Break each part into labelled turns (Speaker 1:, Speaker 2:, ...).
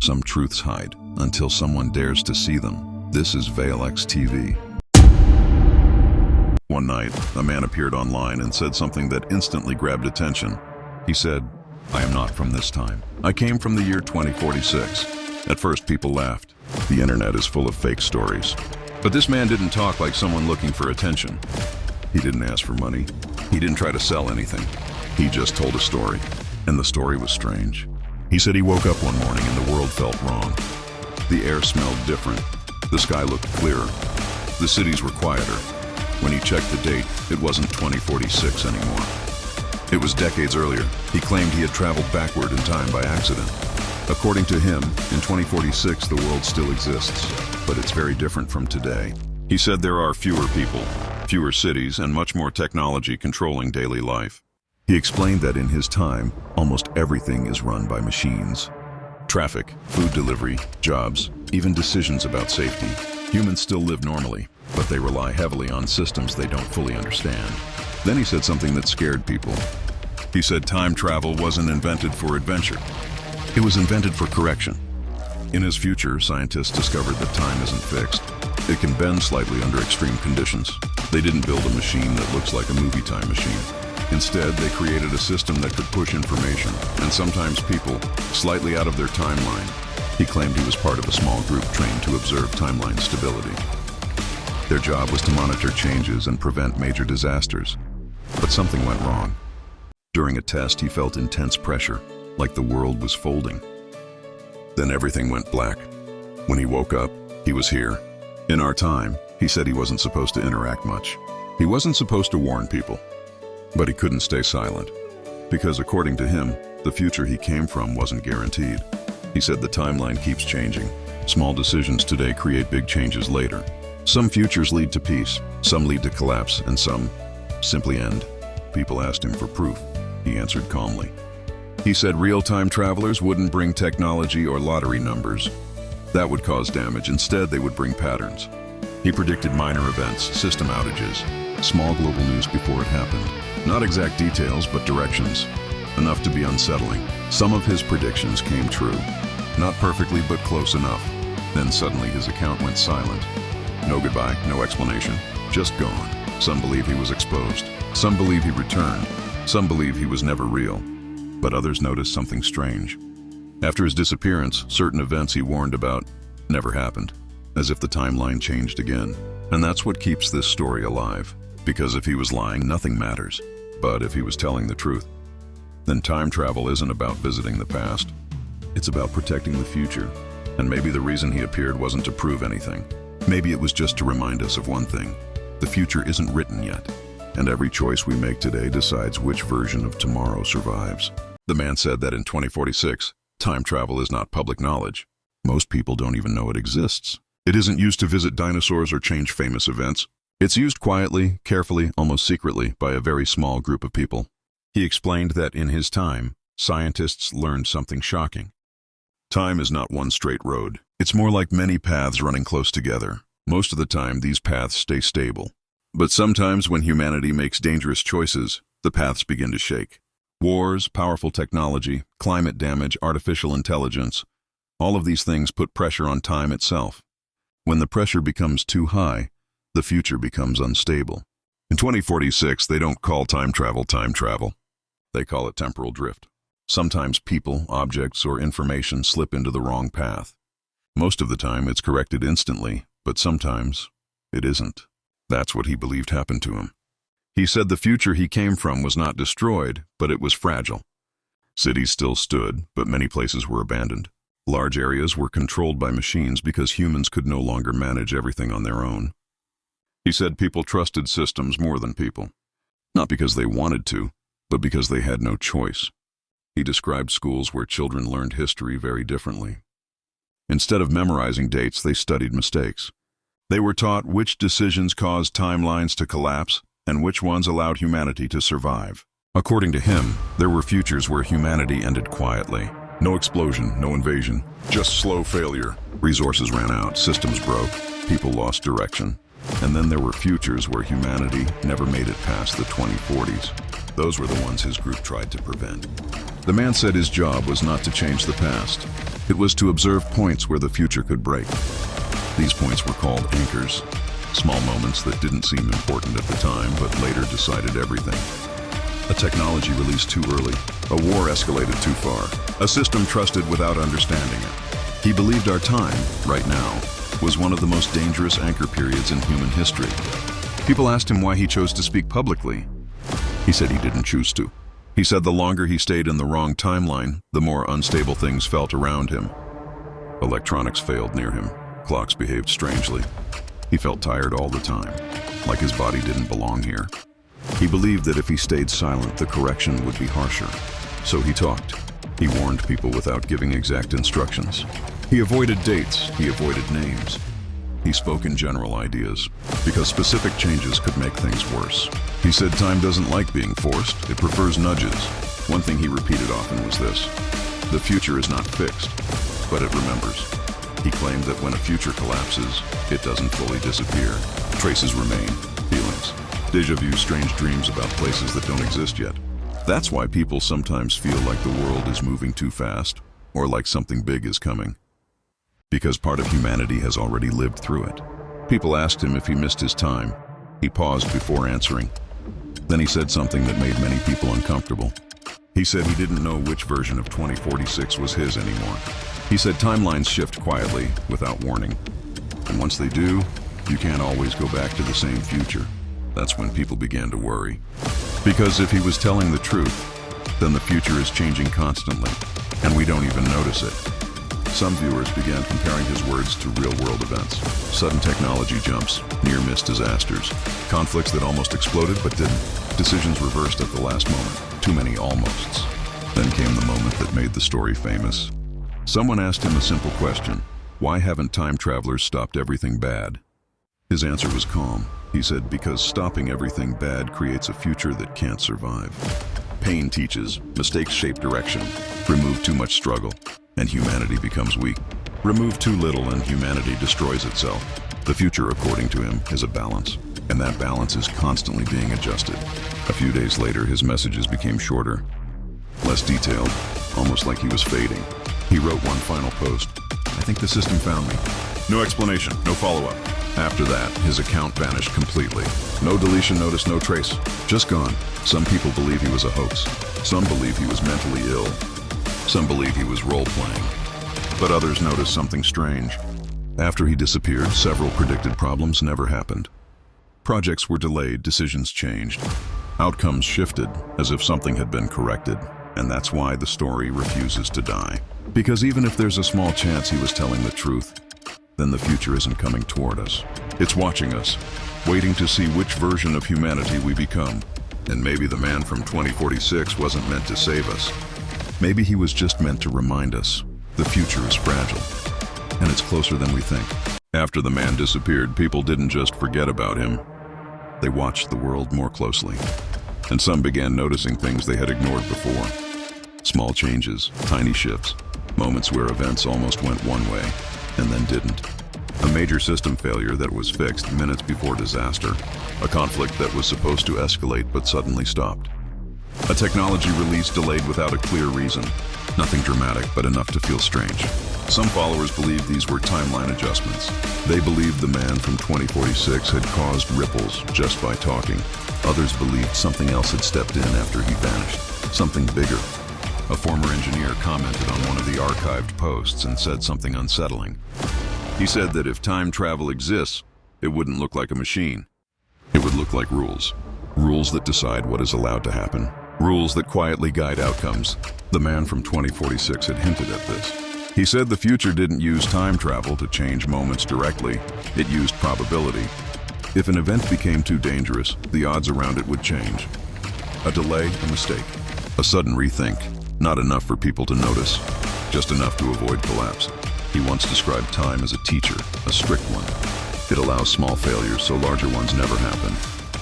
Speaker 1: Some truths hide until someone dares to see them. This is VeilX TV. One night, a man appeared online and said something that instantly grabbed attention. He said, "I am not from this time. I came from the year 2046. At first, people laughed. The internet is full of fake stories. But this man didn't talk like someone looking for attention. He didn't ask for money. He didn't try to sell anything. He just told a story. And the story was strange. He said he woke up one morning and the world felt wrong. The air smelled different. The sky looked clearer. The cities were quieter. When he checked the date, it wasn't 2046 anymore. It was decades earlier. He claimed he had traveled backward in time by accident. According to him, in 2046 the world still exists, but it's very different from today. He said there are fewer people, fewer cities, and much more technology controlling daily life. He explained that in his time, almost everything is run by machines. Traffic, food delivery, jobs, even decisions about safety. Humans still live normally, but they rely heavily on systems they don't fully understand. Then he said something that scared people. He said time travel wasn't invented for adventure. It was invented for correction. In his future, scientists discovered that time isn't fixed. It can bend slightly under extreme conditions. They didn't build a machine that looks like a movie time machine. Instead, they created a system that could push information, and sometimes people, slightly out of their timeline. He claimed he was part of a small group trained to observe timeline stability. Their job was to monitor changes and prevent major disasters. But something went wrong. During a test, he felt intense pressure, like the world was folding. Then everything went black. When he woke up, he was here. In our time, he said he wasn't supposed to interact much. He wasn't supposed to warn people. But he couldn't stay silent, because according to him, the future he came from wasn't guaranteed. He said the timeline keeps changing. Small decisions today create big changes later. Some futures lead to peace, some lead to collapse, and some simply end. People asked him for proof. He answered calmly. He said real-time travelers wouldn't bring technology or lottery numbers. That would cause damage. Instead, they would bring patterns. He predicted minor events, system outages, small global news before it happened. Not exact details, but directions. Enough to be unsettling. Some of his predictions came true. Not perfectly, but close enough. Then suddenly his account went silent. No goodbye, no explanation. Just gone. Some believe he was exposed. Some believe he returned. Some believe he was never real. But others noticed something strange. After his disappearance, certain events he warned about never happened. As if the timeline changed again. And that's what keeps this story alive. Because if he was lying, nothing matters. But if he was telling the truth, then time travel isn't about visiting the past. It's about protecting the future. And maybe the reason he appeared wasn't to prove anything. Maybe it was just to remind us of one thing. The future isn't written yet. And every choice we make today decides which version of tomorrow survives. The man said that in 2046, time travel is not public knowledge. Most people don't even know it exists. It isn't used to visit dinosaurs or change famous events. It's used quietly, carefully, almost secretly by a very small group of people. He explained that in his time, scientists learned something shocking. Time is not one straight road. It's more like many paths running close together. Most of the time, these paths stay stable. But sometimes when humanity makes dangerous choices, the paths begin to shake. Wars, powerful technology, climate damage, artificial intelligence, all of these things put pressure on time itself. When the pressure becomes too high, the future becomes unstable. In 2046, they don't call time travel. They call it temporal drift. Sometimes people, objects, or information slip into the wrong path. Most of the time, it's corrected instantly, but sometimes it isn't. That's what he believed happened to him. He said the future he came from was not destroyed, but it was fragile. Cities still stood, but many places were abandoned. Large areas were controlled by machines because humans could no longer manage everything on their own. He said people trusted systems more than people. Not because they wanted to, but because they had no choice. He described schools where children learned history very differently. Instead of memorizing dates, they studied mistakes. They were taught which decisions caused timelines to collapse and which ones allowed humanity to survive. According to him, there were futures where humanity ended quietly. No explosion, no invasion, just slow failure. Resources ran out, systems broke, people lost direction. And then there were futures where humanity never made it past the 2040s. Those were the ones his group tried to prevent. The man said his job was not to change the past. It was to observe points where the future could break. These points were called anchors, small moments that didn't seem important at the time but later decided everything. A technology released too early, a war escalated too far, a system trusted without understanding it. He believed our time, right now, was one of the most dangerous anchor periods in human history. People asked him why he chose to speak publicly. He said he didn't choose to. He said the longer he stayed in the wrong timeline, the more unstable things felt around him. Electronics failed near him. Clocks behaved strangely. He felt tired all the time, like his body didn't belong here. He believed that if he stayed silent, the correction would be harsher. So he talked. He warned people without giving exact instructions. He avoided dates. He avoided names. He spoke in general ideas, because specific changes could make things worse. He said time doesn't like being forced, it prefers nudges. One thing he repeated often was this: the future is not fixed, but it remembers. He claimed that when a future collapses, it doesn't fully disappear. Traces remain, feelings, déjà vu, strange dreams about places that don't exist yet. That's why people sometimes feel like the world is moving too fast, or like something big is coming. Because part of humanity has already lived through it. People asked him if he missed his time. He paused before answering. Then he said something that made many people uncomfortable. He said he didn't know which version of 2046 was his anymore. He said timelines shift quietly, without warning. And once they do, you can't always go back to the same future. That's when people began to worry. Because if he was telling the truth, then the future is changing constantly, and we don't even notice it. Some viewers began comparing his words to real-world events. Sudden technology jumps, near-miss disasters, conflicts that almost exploded but didn't, decisions reversed at the last moment, too many almosts. Then came the moment that made the story famous. Someone asked him a simple question: why haven't time travelers stopped everything bad? His answer was calm. He said, because stopping everything bad creates a future that can't survive. Pain teaches, mistakes shape direction, remove too much struggle, and humanity becomes weak. Remove too little and humanity destroys itself. The future, according to him, is a balance, and that balance is constantly being adjusted. A few days later, his messages became shorter, less detailed, almost like he was fading. He wrote one final post: I think the system found me. No explanation, no follow-up. After that, his account vanished completely. No deletion notice, no trace. Just gone. Some people believe he was a hoax. Some believe he was mentally ill. Some believe he was role-playing. But others noticed something strange. After he disappeared, several predicted problems never happened. Projects were delayed, decisions changed. Outcomes shifted, as if something had been corrected. And that's why the story refuses to die. Because even if there's a small chance he was telling the truth, then the future isn't coming toward us. It's watching us, waiting to see which version of humanity we become. And maybe the man from 2046 wasn't meant to save us. Maybe he was just meant to remind us the future is fragile, and it's closer than we think. After the man disappeared, people didn't just forget about him. They watched the world more closely. And some began noticing things they had ignored before. Small changes, tiny shifts, moments where events almost went one way and then didn't. A major system failure that was fixed minutes before disaster. A conflict that was supposed to escalate but suddenly stopped. A technology release delayed without a clear reason. Nothing dramatic, but enough to feel strange. Some followers believed these were timeline adjustments. They believed the man from 2046 had caused ripples just by talking. Others believed something else had stepped in after he vanished. Something bigger. A former engineer commented on one of the archived posts and said something unsettling. He said that if time travel exists, it wouldn't look like a machine. It would look like rules. Rules that decide what is allowed to happen. Rules that quietly guide outcomes. The man from 2046 had hinted at this. He said the future didn't use time travel to change moments directly. It used probability. If an event became too dangerous, the odds around it would change. A delay, a mistake. A sudden rethink. Not enough for people to notice. Just enough to avoid collapse. He once described time as a teacher, a strict one. It allows small failures so larger ones never happen.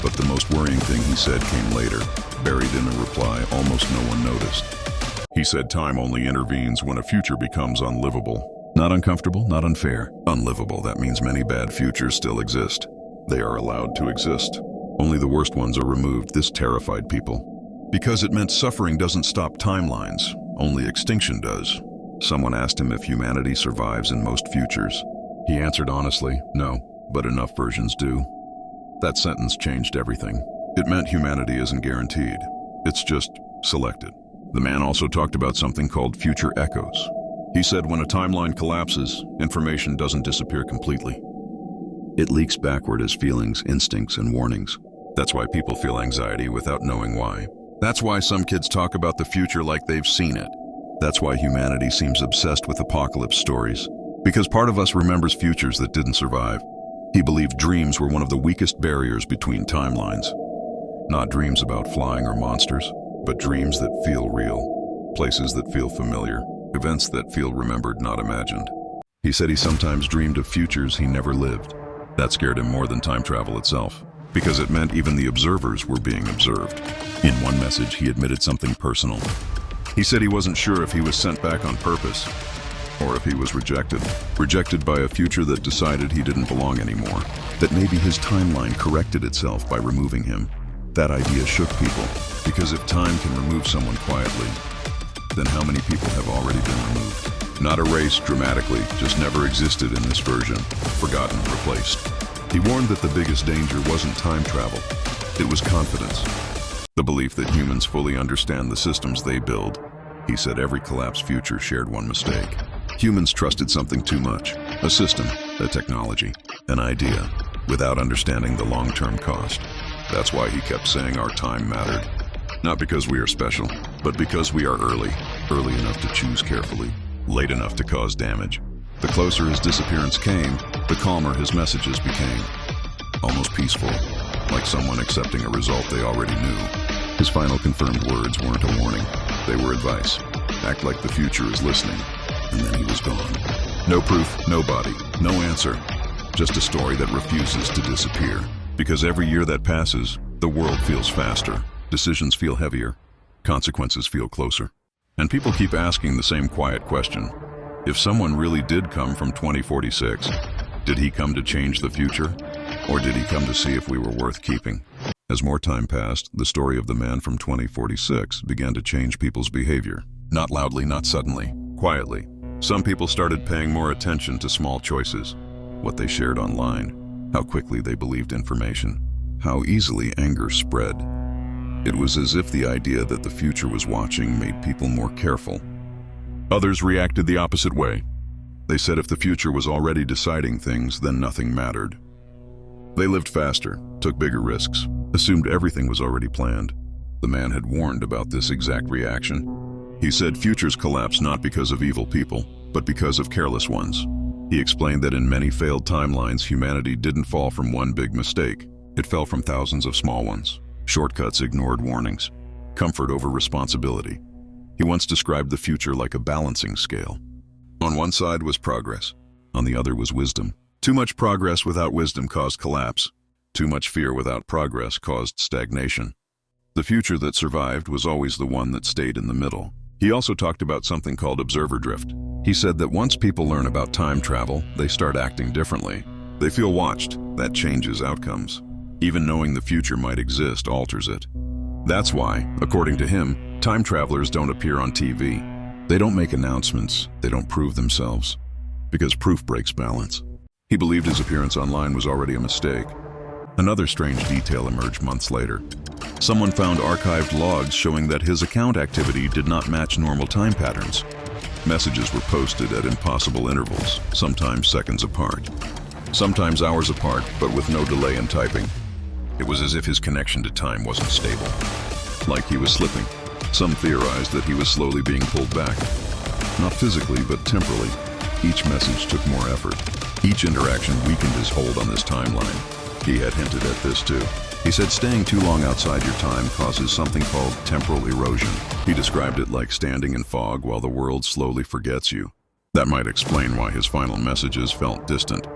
Speaker 1: But the most worrying thing he said came later, buried in a reply almost no one noticed. He said time only intervenes when a future becomes unlivable. Not uncomfortable, not unfair. Unlivable, that means many bad futures still exist. They are allowed to exist. Only the worst ones are removed. This terrified people. Because it meant suffering doesn't stop timelines, only extinction does. Someone asked him if humanity survives in most futures. He answered honestly, no, but enough versions do. That sentence changed everything. It meant humanity isn't guaranteed. It's just selected. The man also talked about something called future echoes. He said when a timeline collapses, information doesn't disappear completely. It leaks backward as feelings, instincts, and warnings. That's why people feel anxiety without knowing why. That's why some kids talk about the future like they've seen it. That's why humanity seems obsessed with apocalypse stories. Because part of us remembers futures that didn't survive. He believed dreams were one of the weakest barriers between timelines. Not dreams about flying or monsters, but dreams that feel real. Places that feel familiar. Events that feel remembered, not imagined. He said he sometimes dreamed of futures he never lived. That scared him more than time travel itself, because it meant even the observers were being observed. In one message, he admitted something personal. He said he wasn't sure if he was sent back on purpose, or if he was rejected. Rejected by a future that decided he didn't belong anymore. That maybe his timeline corrected itself by removing him. That idea shook people, because if time can remove someone quietly, then how many people have already been removed? Not erased dramatically, just never existed in this version. Forgotten, replaced. He warned that the biggest danger wasn't time travel. It was confidence. The belief that humans fully understand the systems they build. He said every collapsed future shared one mistake. Humans trusted something too much. A system, a technology, an idea, without understanding the long-term cost. That's why he kept saying our time mattered. Not because we are special, but because we are early. Early enough to choose carefully, late enough to cause damage. The closer his disappearance came, the calmer his messages became. Almost peaceful, like someone accepting a result they already knew. His final confirmed words weren't a warning, they were advice. Act like the future is listening, and then he was gone. No proof, no body, no answer. Just a story that refuses to disappear. Because every year that passes, the world feels faster. Decisions feel heavier. Consequences feel closer. And people keep asking the same quiet question. If someone really did come from 2046, did he come to change the future? Or did he come to see if we were worth keeping? As more time passed, the story of the man from 2046 began to change people's behavior. Not loudly, not suddenly, quietly. Some people started paying more attention to small choices. What they shared online, how quickly they believed information, how easily anger spread. It was as if the idea that the future was watching made people more careful. Others reacted the opposite way. They said if the future was already deciding things, then nothing mattered. They lived faster, took bigger risks, assumed everything was already planned. The man had warned about this exact reaction. He said futures collapse not because of evil people, but because of careless ones. He explained that in many failed timelines, humanity didn't fall from one big mistake. It fell from thousands of small ones. Shortcuts ignored warnings. Comfort over responsibility. He once described the future like a balancing scale. On one side was progress. On the other was wisdom. Too much progress without wisdom caused collapse. Too much fear without progress caused stagnation. The future that survived was always the one that stayed in the middle. He also talked about something called observer drift. He said that once people learn about time travel, they start acting differently. They feel watched. That changes outcomes. Even knowing the future might exist alters it. That's why, according to him, time travelers don't appear on TV. They don't make announcements. They don't prove themselves. Because proof breaks balance. He believed his appearance online was already a mistake. Another strange detail emerged months later. Someone found archived logs showing that his account activity did not match normal time patterns. Messages were posted at impossible intervals, sometimes seconds apart. Sometimes hours apart, but with no delay in typing. It was as if his connection to time wasn't stable. Like he was slipping. Some theorized that he was slowly being pulled back. Not physically, but temporally. Each message took more effort. Each interaction weakened his hold on this timeline. He had hinted at this too. He said staying too long outside your time causes something called temporal erosion. He described it like standing in fog while the world slowly forgets you. That might explain why his final messages felt distant,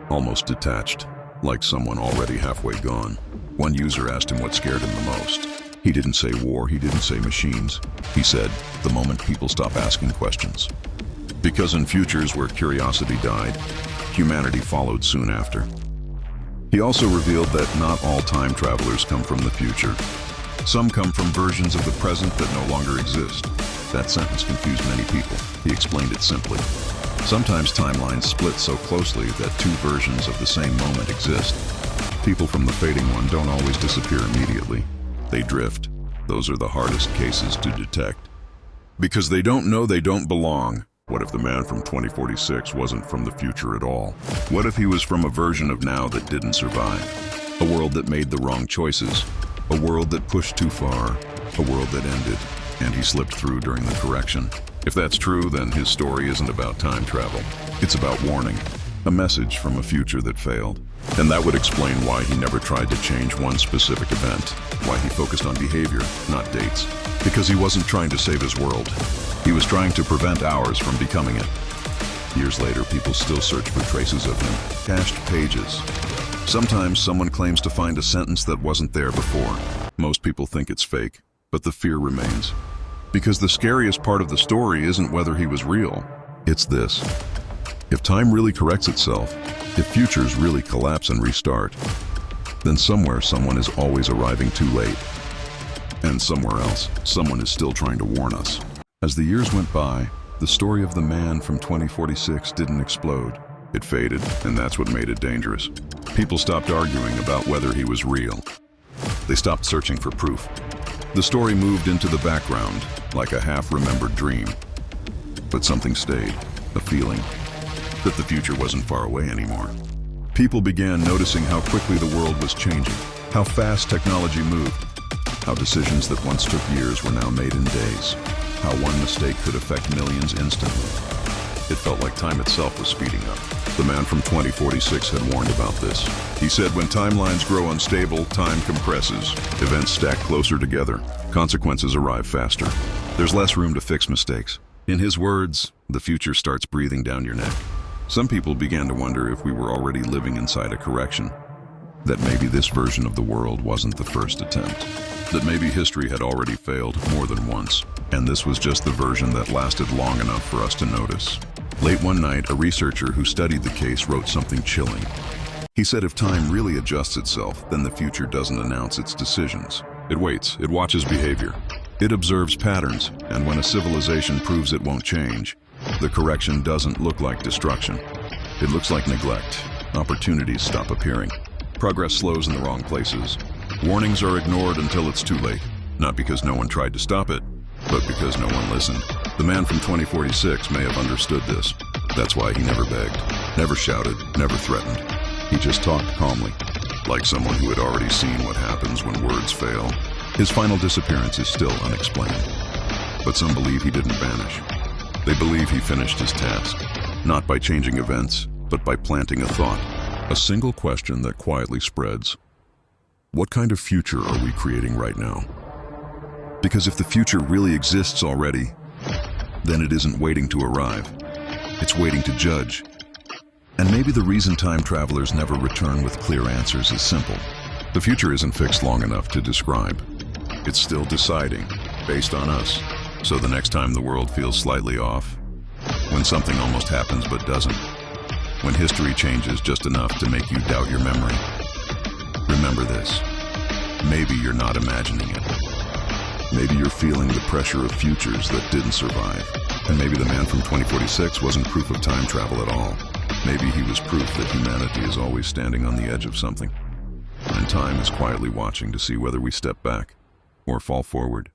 Speaker 1: almost detached, like someone already halfway gone. One user asked him what scared him the most. He didn't say war, he didn't say machines. He said, the moment people stop asking questions. Because in futures where curiosity died, humanity followed soon after. He also revealed that not all time travelers come from the future. Some come from versions of the present that no longer exist. That sentence confused many people. He explained it simply. Sometimes timelines split so closely that two versions of the same moment exist. People from the fading one don't always disappear immediately. They drift. Those are the hardest cases to detect. Because they don't know they don't belong. What if the man from 2046 wasn't from the future at all? What if he was from a version of now that didn't survive? A world that made the wrong choices. A world that pushed too far. A world that ended, and he slipped through during the correction. If that's true, then his story isn't about time travel. It's about warning. A message from a future that failed. And that would explain why he never tried to change one specific event. Why he focused on behavior, not dates. Because he wasn't trying to save his world. He was trying to prevent ours from becoming it. Years later, people still search for traces of him. Cached pages. Sometimes someone claims to find a sentence that wasn't there before. Most people think it's fake, but the fear remains. Because the scariest part of the story isn't whether he was real. It's this. If time really corrects itself, if futures really collapse and restart, then somewhere someone is always arriving too late. And somewhere else, someone is still trying to warn us. As the years went by, the story of the man from 2046 didn't explode. It faded, and that's what made it dangerous. People stopped arguing about whether he was real. They stopped searching for proof. The story moved into the background, like a half-remembered dream. But something stayed, a feeling that the future wasn't far away anymore. People began noticing how quickly the world was changing, how fast technology moved, how decisions that once took years were now made in days, how one mistake could affect millions instantly. It felt like time itself was speeding up. The man from 2046 had warned about this. He said when timelines grow unstable, time compresses. Events stack closer together. Consequences arrive faster. There's less room to fix mistakes. In his words, the future starts breathing down your neck. Some people began to wonder if we were already living inside a correction. That maybe this version of the world wasn't the first attempt. That maybe history had already failed more than once. And this was just the version that lasted long enough for us to notice. Late one night, a researcher who studied the case wrote something chilling. He said if time really adjusts itself, then the future doesn't announce its decisions. It waits, it watches behavior. It observes patterns, and when a civilization proves it won't change, the correction doesn't look like destruction. It looks like neglect. Opportunities stop appearing. Progress slows in the wrong places. Warnings are ignored until it's too late. Not because no one tried to stop it, but because no one listened. The man from 2046 may have understood this. That's why he never begged, never shouted, never threatened. He just talked calmly, like someone who had already seen what happens when words fail. His final disappearance is still unexplained. But some believe he didn't vanish. They believe he finished his task, not by changing events, but by planting a thought. A single question that quietly spreads. What kind of future are we creating right now? Because if the future really exists already, then it isn't waiting to arrive. It's waiting to judge. And maybe the reason time travelers never return with clear answers is simple. The future isn't fixed long enough to describe. It's still deciding, based on us. So the next time the world feels slightly off, when something almost happens but doesn't, when history changes just enough to make you doubt your memory, remember this. Maybe you're not imagining it. Maybe you're feeling the pressure of futures that didn't survive. And maybe the man from 2046 wasn't proof of time travel at all. Maybe he was proof that humanity is always standing on the edge of something. And time is quietly watching to see whether we step back or fall forward.